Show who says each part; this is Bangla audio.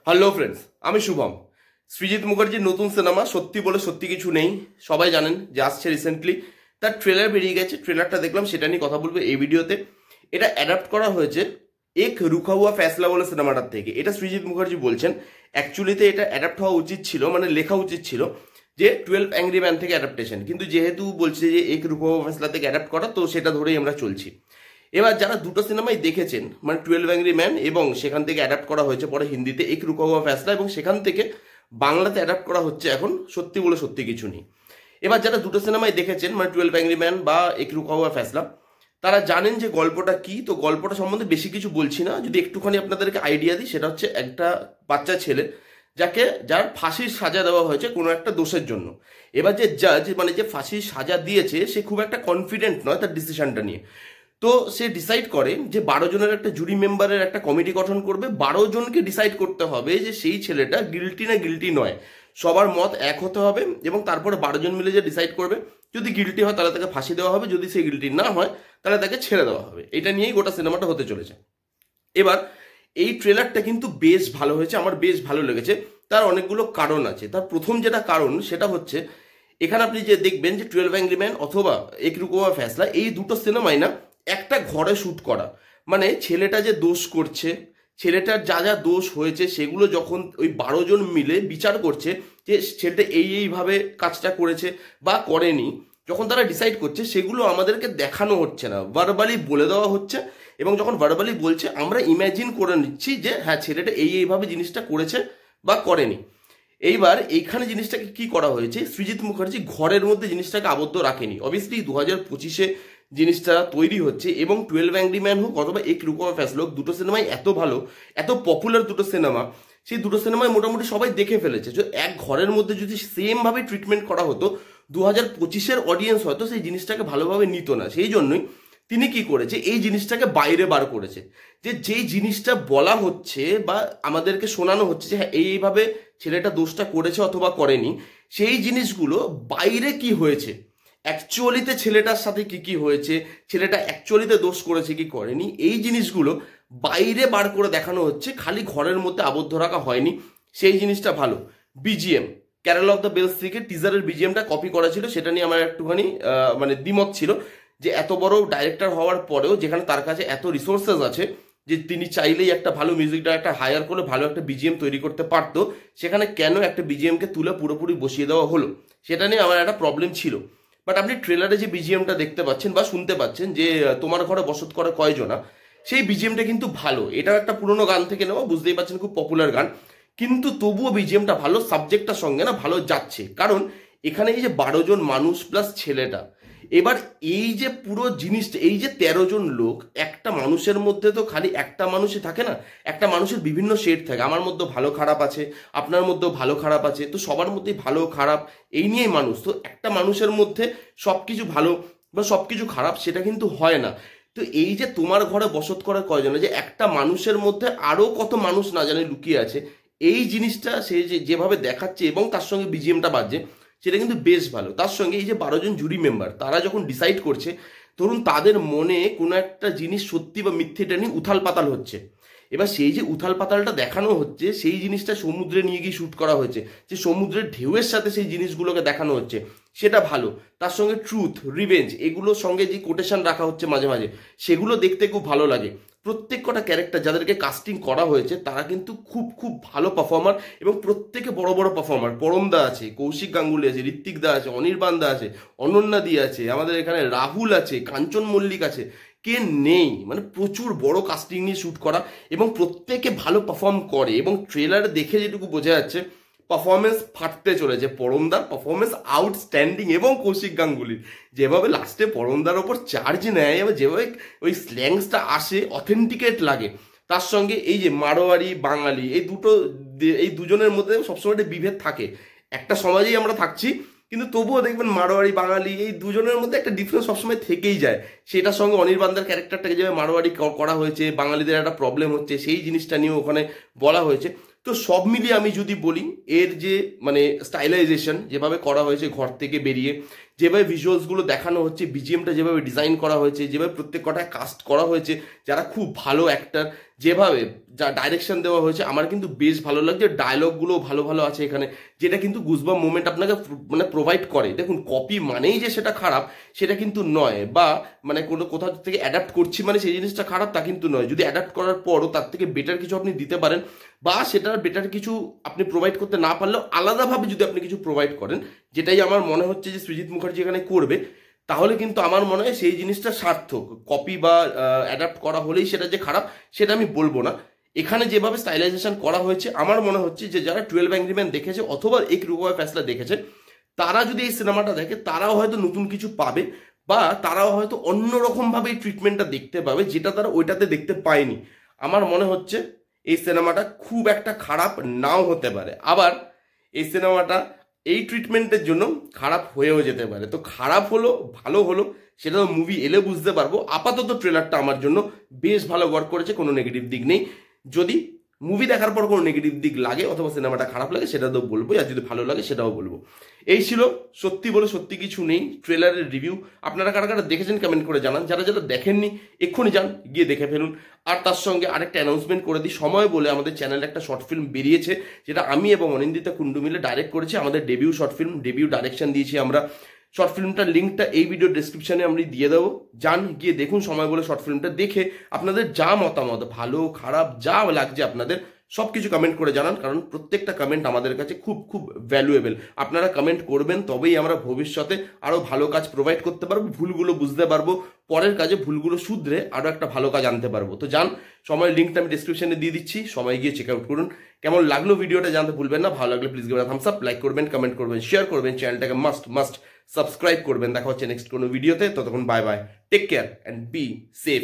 Speaker 1: হ্যালো ফ্রেন্ডস, আমি শুভম। সৃজিত মুখার্জির নতুন সিনেমা সত্যি বলে সত্যি কিছু নেই, সবাই জানেন যে আসছে রিসেন্টলি। তার ট্রেলার বেরিয়ে গেছে, ট্রেলারটা দেখলাম, সেটা নিয়ে কথা বলবো এই ভিডিওতে। এটা অ্যাডাপ্ট করা হয়েছে এক রুখা হুয়া ফ্যাসলা বলে সিনেমাটার থেকে। এটা সৃজিত মুখার্জি বলছেন। অ্যাকচুয়ালিতে এটা অ্যাডাপ্ট হওয়া উচিত ছিল, মানে লেখা উচিত ছিল যে 12 অ্যাংরি ম্যান থেকে অ্যাডাপ্টেশন, কিন্তু যেহেতু বলছে যে এক রুখা হুয়া ফ্যাসলা থেকে অ্যাডাপ্ট করা, তো সেটা ধরেই আমরা চলছি। এবার যারা দুটো সিনেমাই দেখেছেন, মানে 12 অ্যাংরি ম্যান এবং সেখান থেকে অ্যাডাপ্ট করা হয়েছে পরে হিন্দিতে এক রুকা হুয়া ফ্যাসলা, এবং সেখান থেকে বাংলাতে অ্যাডাপ্ট করা হচ্ছে এখন সত্যি বলে সত্যি কিছু নেই। এবার যারা দুটো সিনেমাই দেখেছেন, মানে 12 অ্যাংরি ম্যান বা এক রুকা হুয়া ফ্যাসলা, তারা জানেন যে গল্পটা কি। তো গল্পটা সম্বন্ধে বেশি কিছু বলছি না, যদি একটুখানি আপনাদেরকে আইডিয়া দিই, সেটা হচ্ছে একটা বাচ্চা ছেলে যার ফাঁসির সাজা দেওয়া হয়েছে কোনো একটা দোষের জন্য। এবার যে জাজ, মানে যে ফাঁসির সাজা দিয়েছে, সে খুব একটা কনফিডেন্ট নয় তার ডিসিশনটা নিয়ে। তো সে ডিসাইড করে যে 12 জনের একটা জুরি মেম্বারের একটা কমিটি গঠন করবে। 12 জনকে ডিসাইড করতে হবে যে সেই ছেলেটা গিলটি না গিলটি নয়। সবার মত এক হতে হবে এবং তারপরে 12 জন মিলে যে ডিসাইড করবে, যদি গিলটি হয় তাহলে তাকে ফাঁসি দেওয়া হবে, যদি সে গিলটি না হয় তাহলে তাকে ছেড়ে দেওয়া হবে। এটা নিয়েই গোটা সিনেমাটা হতে চলেছে। এবার এই ট্রেলারটা কিন্তু বেশ ভালো হয়েছে, আমার বেশ ভালো লেগেছে। তার অনেকগুলো কারণ আছে। তার প্রথম যেটা কারণ সেটা হচ্ছে, এখানে আপনি যে দেখবেন যে 12 অ্যাংরি ম্যান অথবা এক রুকা হুয়া ফ্যাসলা, এই দুটো সিনেমাই না একটা ঘরে শ্যুট করা। মানে ছেলেটা যে দোষ করছে, ছেলেটার যা যা দোষ হয়েছে, সেগুলো যখন ওই 12 জন মিলে বিচার করছে যে ছেলেটা এইভাবে কাজটা করেছে বা করেনি, যখন তারা ডিসাইড করছে, সেগুলো আমাদেরকে দেখানো হচ্ছে না, ভার্বালি বলে দেওয়া হচ্ছে। এবং যখন ভার্বালি বলছে, আমরা ইম্যাজিন করে নিচ্ছি যে হ্যাঁ, ছেলেটা এইভাবে জিনিসটা করেছে বা করেনি। এইবার এইখানে জিনিসটাকে কি করা হয়েছে, সৃজিত মুখার্জি ঘরের মধ্যে জিনিসটাকে আবদ্ধ রাখেনি। অবভিয়াসলি 2025-এ জিনিসটা তৈরি হচ্ছে, এবং 12 অ্যাংরি ম্যান হোক অথবা এক রুকা হুয়া ফ্যাসলা হোক, দুটো সিনেমাই এত ভালো, এত পপুলার দুটো সিনেমা, সেই দুটো সিনেমায় মোটামুটি সবাই দেখে ফেলেছে। যে এক ঘরের মধ্যে যদি সেম ভাবে ট্রিটমেন্ট করা হতো, 2025-এর অডিয়েন্স হয়তো সেই জিনিসটাকে ভালোভাবে নিত না। সেই জন্যই তিনি কি করেছে, এই জিনিসটাকে বাইরে বার করেছে। যে যেই জিনিসটা বলা হচ্ছে বা আমাদেরকে শোনানো হচ্ছে যে হ্যাঁ, এইভাবে ছেলেটা দোষটা করেছে অথবা করেনি, সেই জিনিসগুলো বাইরে কি হয়েছে, অ্যাকচুয়ালিতে ছেলেটার সাথে কি কি হয়েছে, ছেলেটা অ্যাকচুয়ালিতে দোষ করেছে কি করেনি, এই জিনিসগুলো বাইরে বার করে দেখানো হচ্ছে, খালি ঘরের মধ্যে আবদ্ধ রাখা হয়নি। সেই জিনিসটা ভালো। BGM, Carol of the Bells থেকে টিজারের বিজিএমটা কপি করা ছিল, সেটা নিয়ে আমার একটুখানি মানে দ্বিমত ছিল, যে এত বড় ডাইরেক্টর হওয়ার পরেও যেখানে তার কাছে এত রিসোর্সেস আছে, যে তিনি চাইলেই একটা ভালো মিউজিক ডাইরেক্টর হায়ার করে ভালো একটা বিজিএম তৈরি করতে পারতো, সেখানে কেন একটা বিজিএমকে তুলে পুরোপুরি বসিয়ে দেওয়া হলো, সেটা নিয়ে আমার একটা প্রবলেম ছিল। বাট আপনি ট্রেলারে যে বিজিএমটা দেখতে পাচ্ছেন বা শুনতে পাচ্ছেন, যে তোমার ঘরে বসত করে কয়জনা, সেই বিজিএমটা কিন্তু ভালো। এটাও একটা পুরোনো গান থেকে নেওয়া, বুঝতেই পারছেন, খুব পপুলার গান, কিন্তু তবুও বিজিএমটা ভালো, সাবজেক্টটার সঙ্গে না ভালো যাচ্ছে। কারণ এখানে এই যে 12 জন মানুষ প্লাস ছেলেটা, এবার এই যে পুরো জিনিসটা, এই যে 13 জন লোক, একটা মানুষের মধ্যে তো খালি একটা মানুষই থাকে না, একটা মানুষের বিভিন্ন শেড থাকে। আমার মধ্যে ভালো খারাপ আছে, আপনার মধ্যেও ভালো খারাপ আছে, তো সবার মধ্যেই ভালো খারাপ এই নিয়েই মানুষ। তো একটা মানুষের মধ্যে সবকিছু ভালো বা সবকিছু খারাপ সেটা কিন্তু হয় না। তো এই যে তোমার ঘরে বসত করে কয়জন, যে একটা মানুষের মধ্যে আরো কত মানুষ না জানে লুকিয়ে আছে, এই জিনিসটা সে যেভাবে দেখাচ্ছে এবং তার সঙ্গে বিজিএমটা বাজছে, সেটা কিন্তু বেশ ভালো। তার সঙ্গে এই যে 12 জন জুরি মেম্বার, তারা যখন ডিসাইড করছে, ধরুন তাদের মনে কোনো একটা জিনিস সত্যি বা মিথ্যেটা নিয়ে উথাল পাতাল হচ্ছে। এবার সেই যে উথাল পাতালটা দেখানো হচ্ছে, সেই জিনিসটা সমুদ্রে নিয়ে গিয়ে শ্যুট করা হয়েছে, যে সমুদ্রের ঢেউয়ের সাথে সেই জিনিসগুলোকে দেখানো হচ্ছে, সেটা ভালো। তার সঙ্গে ট্রুথ, রিভেঞ্জ, এগুলোর সঙ্গে যে কোটেশন রাখা হচ্ছে মাঝে মাঝে, সেগুলো দেখতে খুব ভালো লাগে। প্রত্যেক কটা ক্যারেক্টার যাদেরকে কাস্টিং করা হয়েছে, তারা কিন্তু খুব খুব ভালো পারফর্মার, এবং প্রত্যেকে বড় বড় পারফর্মার। পরমদা আছে, কৌশিক গাঙ্গুলি আছে, ঋত্বিক দা আছে, অনির্বাণ দা আছে, অনন্যা দি আছে, আমাদের এখানে রাহুল আছে, কাঞ্চন মল্লিক আছে, কে নেই। মানে প্রচুর বড় কাস্টিং নিয়ে শ্যুট করা, এবং প্রত্যেকে ভালো পারফর্ম করে। এবং ট্রেলার দেখে যেটুকু বোঝা যাচ্ছে, পারফরমেন্স ফাটতে চলেছে। পরমদার পারফরমেন্স আউটস্ট্যান্ডিং, এবং কৌশিক গাঙ্গুলির যেভাবে লাস্টে পরমদার ওপর চার্জ নেয়, এবং যেভাবে ওই স্ল্যাংসটা আসে, অথেন্টিকেট লাগে। তার সঙ্গে এই যে মারোয়ারি বাঙালি, এই দুজনের মধ্যে সবসময় একটা বিভেদ থাকে। একটা সমাজেই আমরা থাকছি, কিন্তু তবুও দেখবেন মারোয়ারি বাঙালি এই দুজনের মধ্যে একটা ডিফারেন্স সবসময় থেকেই যায়। সেটার সঙ্গে অনির্বাণদার ক্যারেক্টারটাকে যেভাবে মারোয়ারি করা হয়েছে, বাঙালিদের একটা প্রবলেম হচ্ছে, সেই জিনিসটা নিয়ে ওখানে বলা হয়েছে। তো সব মিলিয়ে আমি যদি বলি এর যে মানে স্টাইলাইজেশন যেভাবে করা হয়েছে ঘর থেকে বেরিয়ে, যেভাবে ভিজুয়ালসগুলো দেখানো হচ্ছে, বিজিএমটা যেভাবে ডিজাইন করা হয়েছে, যেভাবে প্রত্যেক কটায় কাস্ট করা হয়েছে যারা খুব ভালো অ্যাক্টার, যেভাবে যা ডাইরেকশন দেওয়া হয়েছে, আমার কিন্তু বেশ ভালো লাগছে। ডায়লগগুলো ভালো ভালো আছে এখানে, যেটা কিন্তু গুজবাম মুভমেন্ট আপনাকে মানে প্রোভাইড করে। দেখুন, কপি মানেই যে সেটা খারাপ সেটা কিন্তু নয়, বা মানে কোনো কোথাও থেকে অ্যাডাপ্ট করছি মানে সেই জিনিসটা খারাপ তা কিন্তু নয়। যদি অ্যাডাপ্ট করার পরও তার থেকে বেটার কিছু আপনি দিতে পারেন, বা সেটার বেটার কিছু আপনি প্রোভাইড করতে না পারলেও আলাদাভাবে যদি আপনি কিছু প্রোভাইড করেন, যেটাই আমার মনে হচ্ছে যে সৃজিত মুখার্জি এখানে করবে, তাহলে কিন্তু আমার মনে হয় সেই জিনিসটা সার্থক। কপি বা অ্যাডাপ্ট করা হলেই সেটা যে খারাপ সেটা আমি বলবো না। এখানে যেভাবে স্টাইলাইজেশন করা হয়েছে আমার মনে হচ্ছে যে যারা 12 অ্যাংরি ম্যান দেখেছে অথবা এক রুপা ফ্যাসলা দেখেছে, তারা যদি এই সিনেমাটা দেখে তারাও হয়তো নতুন কিছু পাবে, বা তারাও হয়তো অন্যরকমভাবে এই ট্রিটমেন্টটা দেখতে পাবে যেটা তারা ওইটাতে দেখতে পায়নি। আমার মনে হচ্ছে এই সিনেমাটা খুব একটা খারাপ নাও হতে পারে, আবার এই সিনেমাটা এই ট্রিটমেন্টের জন্য খারাপ হয়েও যেতে পারে। তো খারাপ হলো ভালো হলো সেটা তো মুভি এলে বুঝতে পারবো। আপাতত ট্রেলারটা আমার জন্য বেশ ভালো ওয়ার্ক করেছে, কোনো নেগেটিভ দিক নেই। যদি মুভি দেখার পর কোনো নেগেটিভ দিক লাগে অথবা সিনেমাটা খারাপ লাগে সেটা তো বলবো, আর যদি ভালো লাগে সেটাও বলবো। এই ছিল সত্যি বলে সত্যি কিছু নেই ট্রেলারের রিভিউ। আপনারা কারা কারা দেখেছেন কমেন্ট করে জানান, যারা যারা দেখেননি এক্ষুনি যান গিয়ে দেখে ফেলুন। আর তার সঙ্গে আরেকটা অ্যানাউন্সমেন্ট করে দিই, সময় বলে আমাদের চ্যানেলে একটা শর্ট ফিল্ম বেরিয়েছে, যেটা আমি এবং অনিন্দিতা কুন্ডু মিলে ডাইরেক্ট করেছি। আমাদের debut short film, debut direction দিয়েছি আমরা। শর্ট ফিল্মটার লিঙ্কটা এই ভিডিও ডেসক্রিপশনে আমি দিয়ে দেবো, যান গিয়ে দেখুন সময় বলে শর্ট ফিল্মটা। দেখে আপনাদের যা মতামত, ভালো খারাপ যা লাগছে আপনাদের সব কিছু কমেন্ট করে জানান, কারণ প্রত্যেকটা কমেন্ট আমাদের কাছে খুব খুব ভ্যালুয়েবল। আপনারা কমেন্ট করবেন তবেই আমরা ভবিষ্যতে আরও ভালো কাজ প্রোভাইড করতে পারবো, ভুলগুলো বুঝতে পারবো, পরের কাজে ভুলগুলো শুধরে আরও একটা ভালো কাজ আনতে পারবো। তো যান, সময়ের লিঙ্কটা আমি ডিসক্রিপশনে দিয়ে দিচ্ছি, সময় গিয়ে চেক আউট করুন। কেমন লাগলো ভিডিওটা জানতে ভুলবেন না, ভালো লাগলে please give a Thums up, like করবেন, কমেন্ট করবেন, শেয়ার করবেন, চ্যানেলটাকে মাস্ট সাবস্ক্রাইব করবেন। দেখা হচ্ছে নেক্সট কোনো ভিডিওতে, ততক্ষণ bye bye, take care and be safe.